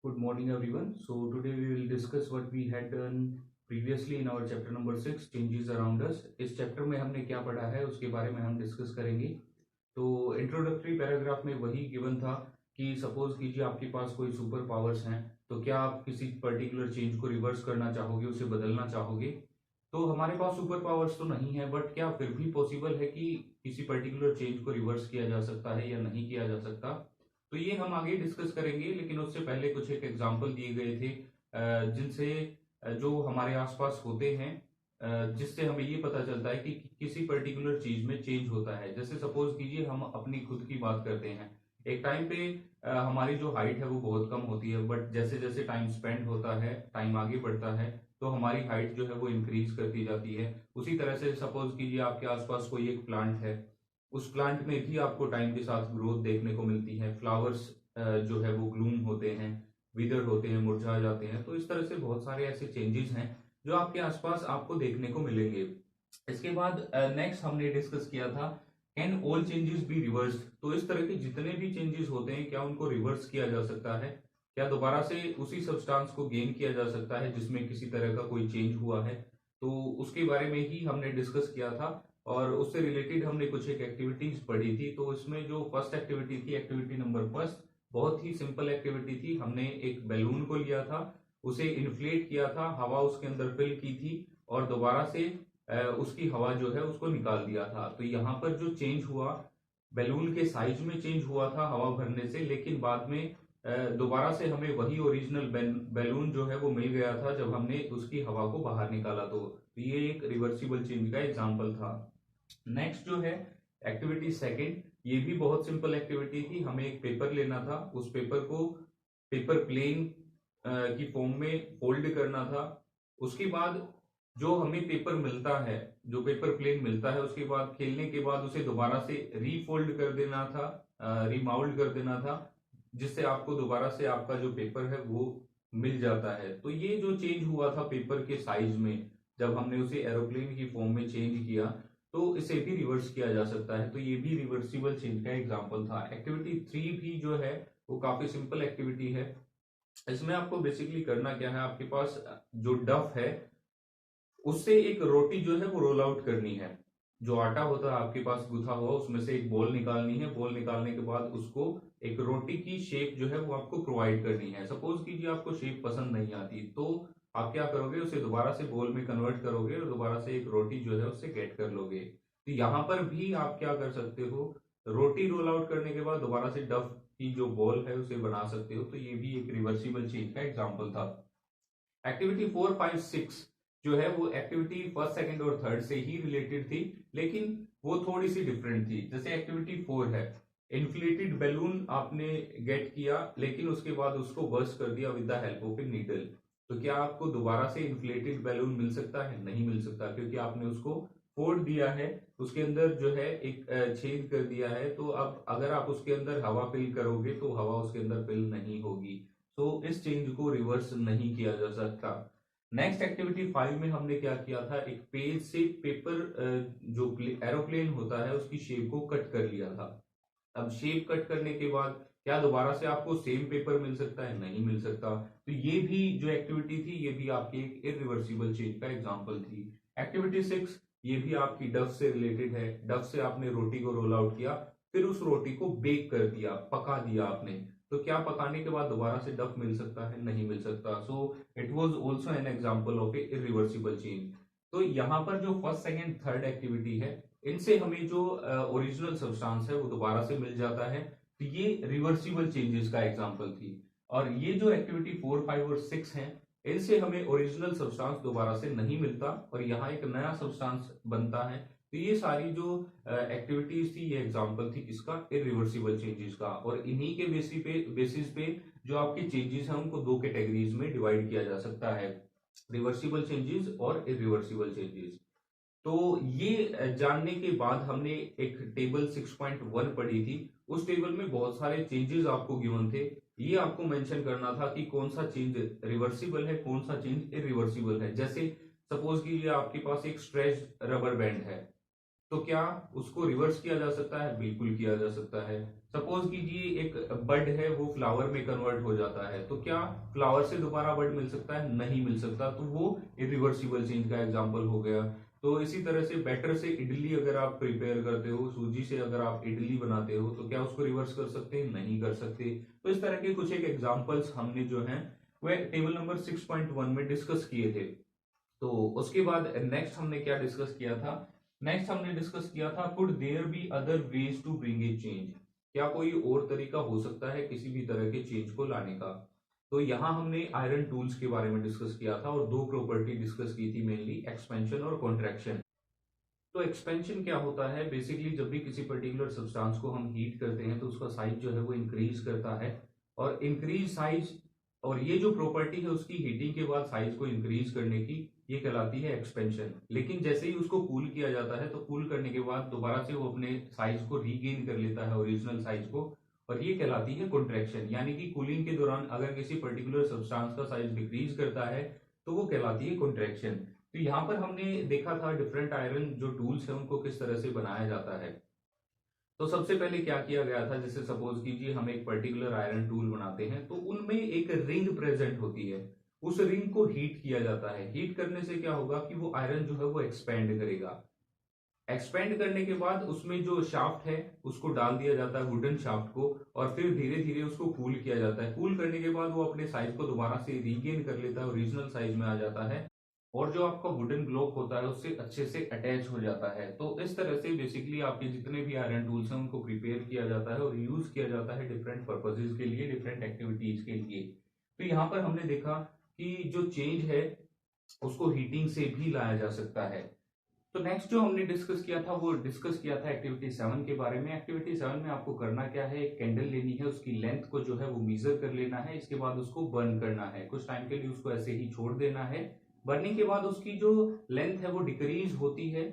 Good morning, everyone. So, today we will discuss what we had done previously in our chapter number 6 changes around us. इस chapter में हमने क्या पढ़ा है उसके बारे में हम डिस्कस करेंगे. तो इंट्रोडक्टरी पैराग्राफ में वही गिवन था कि सपोज कीजिए आपके पास कोई सुपर पावर्स हैं, तो क्या आप किसी पर्टिकुलर चेंज को रिवर्स करना चाहोगे, उसे बदलना चाहोगे. तो हमारे पास सुपर पावर्स तो नहीं है, बट क्या फिर भी पॉसिबल है कि किसी पर्टिकुलर चेंज को रिवर्स किया जा सकता है या नहीं किया जा सकता. तो ये हम आगे डिस्कस करेंगे, लेकिन उससे पहले कुछ एक एग्जांपल दिए गए थे जिनसे जो हमारे आसपास होते हैं, जिससे हमें ये पता चलता है कि किसी पर्टिकुलर चीज में चेंज होता है. जैसे सपोज कीजिए हम अपनी खुद की बात करते हैं. एक टाइम पे हमारी जो हाइट है वो बहुत कम होती है, बट जैसे जैसे टाइम स्पेंड होता है, टाइम आगे बढ़ता है, तो हमारी हाइट जो है वो इंक्रीज करती जाती है. उसी तरह से सपोज कीजिए आपके आसपास कोई एक प्लांट है, उस प्लांट में भी आपको टाइम के साथ ग्रोथ देखने को मिलती है. फ्लावर्स जो है वो ग्लूम होते हैं, विदर होते हैं, मुरझा जाते हैं. तो इस तरह से बहुत सारे ऐसे चेंजेस हैं जो आपके आसपास आपको देखने को मिलेंगे. इसके बाद नेक्स्ट हमने डिस्कस किया था, can all changes be reverse. तो इस तरह के जितने भी चेंजेस होते हैं, क्या उनको रिवर्स किया जा सकता है, क्या दोबारा से उसी सब्सटेंस को गेन किया जा सकता है जिसमें किसी तरह का कोई चेंज हुआ है. तो उसके बारे में ही हमने डिस्कस किया था, और उससे रिलेटेड हमने कुछ एक एक्टिविटीज पढ़ी थी. तो इसमें जो फर्स्ट एक्टिविटी थी, एक्टिविटी नंबर फर्स्ट, बहुत ही सिंपल एक्टिविटी थी. हमने एक बैलून को लिया था, उसे इन्फ्लेट किया था, हवा उसके अंदर फिल की थी, और दोबारा से उसकी हवा जो है उसको निकाल दिया था. तो यहाँ पर जो चेंज हुआ, बैलून के साइज में चेंज हुआ था हवा भरने से, लेकिन बाद में दोबारा से हमें वही ओरिजिनल बैलून जो है वो मिल गया था जब हमने उसकी हवा को बाहर निकाला. तो ये एक रिवर्सिबल चेंज का एग्जाम्पल था. नेक्स्ट जो है एक्टिविटी सेकंड, ये भी बहुत सिंपल एक्टिविटी थी. हमें एक पेपर लेना था, उस पेपर को पेपर प्लेन की फॉर्म में फोल्ड करना था. उसके बाद जो हमें पेपर मिलता है, जो पेपर प्लेन मिलता है, उसके बाद खेलने के बाद उसे दोबारा से रीफोल्ड कर देना था, रिमाउल्ड कर देना था, जिससे आपको दोबारा से आपका जो पेपर है वो मिल जाता है. तो ये जो चेंज हुआ था पेपर के साइज में, जब हमने उसे एरोप्लेन की फॉर्म में चेंज किया, तो इसे भी रिवर्स किया जा सकता है. तो ये भी रिवर्सिबल चेंज का एग्जांपल था. एक्टिविटी थ्री भी जो है वो काफी सिंपल एक्टिविटी है. इसमें आपको बेसिकली करना क्या है, आपके पास जो डफ है उससे एक रोटी जो है वो रोल आउट करनी है. जो आटा होता है आपके पास गुथा हुआ, उसमें से एक बॉल निकालनी है. बॉल निकालने के बाद उसको एक रोटी की शेप जो है वो आपको प्रोवाइड करनी है. सपोज कीजिए आपको शेप पसंद नहीं आती, तो आप क्या करोगे, उसे दोबारा से बॉल में कन्वर्ट करोगे और दोबारा से एक रोटी जो है उससे गेट कर लोगे. तो यहाँ पर भी आप क्या कर सकते हो, रोटी रोल आउट करने के बाद दोबारा से डफ की जो बॉल है उसे बना सकते हो. तो ये भी एक रिवर्सिबल चेंज का एग्जाम्पल था. एक्टिविटी 4, 5, 6 जो है वो एक्टिविटी फर्स्ट, सेकंड और थर्ड से ही रिलेटेड थी, लेकिन वो थोड़ी सी डिफरेंट थी. जैसे एक्टिविटी 4 है, इन्फ्लेटेड बैलून आपने गेट किया, लेकिन उसके बाद उसको बर्स्ट कर दिया with the help of a needle. तो क्या आपको दोबारा से इन्फ्लेटेड बैलून मिल सकता है? नहीं मिल सकता, क्योंकि आपने उसको फोड़ दिया है, उसके अंदर जो है एक छेद कर दिया है. तो अब अगर आप उसके अंदर हवा फिल करोगे तो हवा उसके अंदर फिल नहीं होगी. तो इस चेंज को रिवर्स नहीं किया जा सकता. नेक्स्ट एक्टिविटी 5 में हमने क्या किया था, एक पेज से पेपर जो एरोप्लेन होता है उसकी शेप को कट कर लिया था. अब शेप कट करने के बाद क्या दोबारा से आपको सेम पेपर मिल सकता है? नहीं मिल सकता. तो ये भी जो एक्टिविटी थी, ये भी आपकी एक इरिवर्सिबल चेंज का एग्जांपल थी. एक्टिविटी 6, ये भी आपकी डफ से रिलेटेड है. डफ से आपने रोटी को रोल आउट किया, फिर उस रोटी को बेक कर दिया, पका दिया आपने. तो क्या पकाने के बाद दोबारा से डफ मिल सकता है? नहीं मिल सकता. So it was also an example of A irreversible change. तो यहाँ पर जो फर्स्ट, सेकेंड, थर्ड एक्टिविटी है, इनसे हमें जो ओरिजिनल सब्सटेंस है वो दोबारा से मिल जाता है. तो ये रिवर्सिबल चेंजेस का एग्जांपल थी. और ये जो एक्टिविटी 4, 5 और 6 हैं, इनसे हमें ओरिजिनल सब्सटेंस दोबारा से नहीं मिलता और यहाँ एक नया सब्सटेंस बनता है. तो ये सारी जो एक्टिविटीज थी, ये एग्जांपल थी किसका? इरिवर्सिबल चेंजेस का. और इन्हीं के बेसिस पे जो आपके चेंजेस हैं उनको दो कैटेगरीज में डिवाइड किया जा सकता है, रिवर्सिबल चेंजेस और इरिवर्सिबल चेंजेस. तो ये जानने के बाद हमने एक टेबल 6.1 पढ़ी थी. उस टेबल में बहुत सारे चेंजेस आपको गिवन थे. ये आपको मेंशन करना था कि कौन सा चेंज रिवर्सिबल है, कौन सा चेंज इरिवर्सिबल है. जैसे सपोज कीजिए आपके पास एक स्ट्रेच रबर बैंड है, तो क्या उसको रिवर्स किया जा सकता है? बिल्कुल किया जा सकता है। सपोज कीजिए एक बड है वो फ्लावर में कन्वर्ट हो जाता है, तो क्या फ्लावर से दोबारा बड मिल सकता है? नहीं मिल सकता, तो वो इरिवर्सिबल चेंज का एग्जांपल हो गया। तो इसी तरह से बैटर से इडली अगर आप प्रिपेयर करते हो, सूजी से अगर आप इडली बनाते हो, तो क्या उसको रिवर्स कर सकते हैं? नहीं कर सकते। तो इस तरह के कुछ एक एग्जाम्पल्स हमने जो है वह टेबल नंबर 6.1 में डिस्कस किए थे। तो उसके बाद नेक्स्ट हमने क्या डिस्कस किया था? नेक्स्ट हमने डिस्कस किया था could there be other ways to bring a change, क्या कोई और तरीका हो सकता है किसी भी तरह के चेंज को लाने का? तो यहां हमने आयरन टूल्स के बारे में डिस्कस किया था और दो प्रॉपर्टी डिस्कस की थी, मेनली एक्सपेंशन और कॉन्ट्रैक्शन। तो एक्सपेंशन क्या होता है? बेसिकली जब भी किसी पर्टिकुलर सब्सटेंस को हम हीट करते हैं तो उसका साइज जो है वो इंक्रीज करता है, और इंक्रीज साइज, और ये जो प्रॉपर्टी है उसकी हीटिंग के बाद साइज को इंक्रीज करने की, ये कहलाती है एक्सपेंशन। लेकिन जैसे ही उसको कूल किया जाता है तो कूल करने के बाद दोबारा से वो अपने साइज को रीगेन कर लेता है, ओरिजिनल साइज को, और ये कहलाती है कॉन्ट्रैक्शन। यानी कि कूलिंग के दौरान अगर किसी पर्टिकुलर सब्सटेंस का साइज डिक्रीज करता है तो वो कहलाती है कॉन्ट्रैक्शन। तो यहाँ पर हमने देखा था डिफरेंट आयरन जो टूल्स है उनको किस तरह से बनाया जाता है। तो सबसे पहले क्या किया गया था, जैसे सपोज कीजिए हम एक पर्टिकुलर आयरन टूल बनाते हैं तो उनमें एक रिंग प्रेजेंट होती है, उस रिंग को हीट किया जाता है। हीट करने से क्या होगा कि वो आयरन जो है वो एक्सपेंड करेगा। एक्सपेंड करने के बाद उसमें जो शाफ्ट है उसको डाल दिया जाता है, वुडन शाफ्ट को, और फिर धीरे धीरे उसको कूल किया जाता है। कूल करने के बाद वो अपने साइज को दोबारा से रीगेन कर लेता है, ओरिजिनल साइज में आ जाता है, और जो आपका वुडन ब्लॉक होता है उससे अच्छे से अटैच हो जाता है। तो इस तरह से बेसिकली आपके जितने भी आयरन टूल्स हैं उनको प्रिपेयर किया जाता है और यूज किया जाता है डिफरेंट पर्पजेज के लिए, डिफरेंट एक्टिविटीज के लिए। तो यहाँ पर हमने देखा कि जो चेंज है उसको हीटिंग से भी लाया जा सकता है। तो नेक्स्ट जो हमने डिस्कस किया था वो डिस्कस किया था एक्टिविटी 7 के बारे में। एक्टिविटी 7 में आपको करना क्या है, एक कैंडल लेनी है, उसकी लेंथ को जो है वो मेजर कर लेना है, इसके बाद उसको बर्न करना है, कुछ टाइम के लिए उसको ऐसे ही छोड़ देना है। बर्निंग के बाद उसकी जो लेंथ है वो डिक्रीज होती है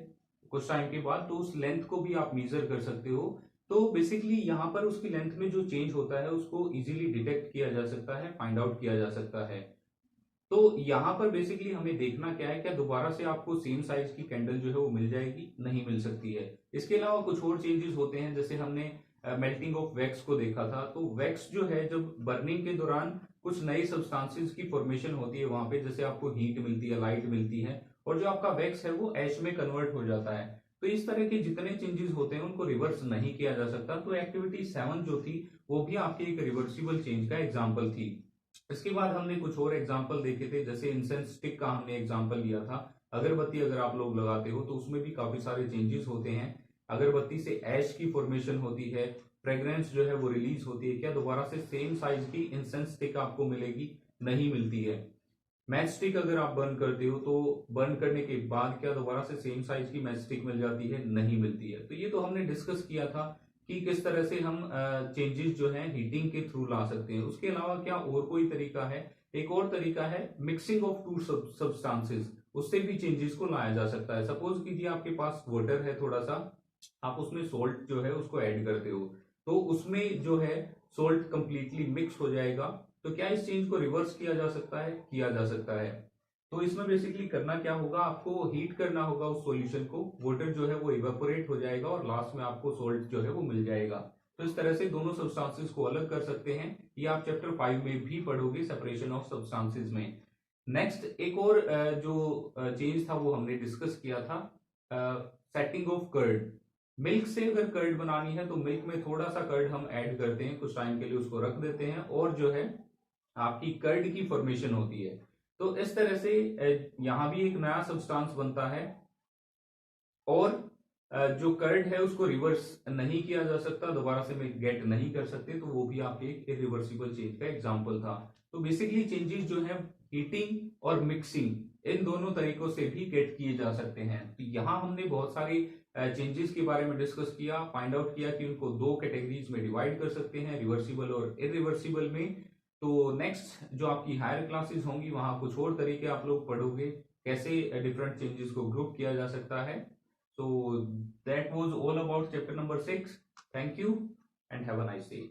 कुछ टाइम के बाद, तो उस लेंथ को भी आप मेजर कर सकते हो। तो बेसिकली यहाँ पर उसकी लेंथ में जो चेंज होता है उसको इजीली डिटेक्ट किया जा सकता है, फाइंड आउट किया जा सकता है। तो यहाँ पर बेसिकली हमें देखना क्या है, क्या दोबारा से आपको सेम साइज की कैंडल जो है वो मिल जाएगी? नहीं मिल सकती है। इसके अलावा कुछ और चेंजेस होते हैं, जैसे हमने मेल्टिंग ऑफ वैक्स को देखा था। तो वैक्स जो है जब बर्निंग के दौरान कुछ नए सब्सटेंसेस की फॉर्मेशन होती है वहां पे, जैसे आपको हीट मिलती है, लाइट मिलती है, और जो आपका वैक्स है वो ऐश में कन्वर्ट हो जाता है। तो इस तरह के जितने चेंजेस होते हैं उनको रिवर्स नहीं किया जा सकता। तो एक्टिविटी 7 जो थी वो भी आपकी एक रिवर्सिबल चेंज का एग्जाम्पल थी। इसके बाद हमने कुछ और एग्जाम्पल देखे थे, जैसे इंसेंस स्टिक का हमने एग्जाम्पल लिया था। अगरबत्ती अगर आप लोग लगाते हो तो उसमें भी काफी सारे चेंजेस होते हैं। अगरबत्ती से ऐश की फॉर्मेशन होती है, फ्रेग्रेंस जो है वो रिलीज होती है। क्या दोबारा से सेम साइज की इंसेंस स्टिक आपको मिलेगी? नहीं मिलती है। मैच स्टिक अगर आप बर्न करते हो तो बर्न करने के बाद क्या दोबारा से सेम साइज की मैच स्टिक मिल जाती है? नहीं मिलती है। तो ये तो हमने डिस्कस किया था कि किस तरह से हम चेंजेस जो है हीटिंग के थ्रू ला सकते हैं। उसके अलावा क्या और कोई तरीका है? एक और तरीका है मिक्सिंग ऑफ टू सब्सटेंसेस, उससे भी चेंजेस को लाया जा सकता है। सपोज कीजिए आपके पास वाटर है थोड़ा सा, आप उसमें सोल्ट जो है उसको ऐड करते हो, तो उसमें जो है सोल्ट कंप्लीटली मिक्स हो जाएगा। तो क्या इस चेंज को रिवर्स किया जा सकता है? किया जा सकता है। तो इसमें बेसिकली करना क्या होगा, आपको हीट करना होगा उस सॉल्यूशन को, वाटर जो है वो इवेपोरेट हो जाएगा और लास्ट में आपको सॉल्ट जो है वो मिल जाएगा। तो इस तरह से दोनों सब्सटेंसेस को अलग कर सकते हैं। ये आप चैप्टर 5 में भी पढ़ोगे, सेपरेशन ऑफ सब्सटेंसेस में। नेक्स्ट एक और जो चेंज था वो हमने डिस्कस किया था, सेटिंग ऑफ कर्ड। मिल्क से अगर कर्ड बनानी है तो मिल्क में थोड़ा सा कर्ड हम ऐड करते हैं, कुछ टाइम के लिए उसको रख देते हैं, और जो है आपकी कर्ड की फॉर्मेशन होती है। तो इस तरह से यहां भी एक नया सब्सटेंस बनता है, और जो कर्ड है उसको रिवर्स नहीं किया जा सकता, दोबारा से में गेट नहीं कर सकते, तो वो भी आपके एक इरिवर्सिबल चेंज का एग्जांपल था। तो बेसिकली चेंजेस जो है हीटिंग और मिक्सिंग इन दोनों तरीकों से भी गेट किए जा सकते हैं। तो यहाँ हमने बहुत सारे चेंजेस के बारे में डिस्कस किया, फाइंड आउट किया कि उनको दो कैटेगरीज में डिवाइड कर सकते हैं, रिवर्सिबल और इरिवर्सिबल में। तो नेक्स्ट जो आपकी हायर क्लासेस होंगी वहां कुछ और तरीके आप लोग पढ़ोगे, कैसे डिफरेंट चेंजेस को ग्रुप किया जा सकता है। So that was all about chapter number 6. Thank you and have a nice day.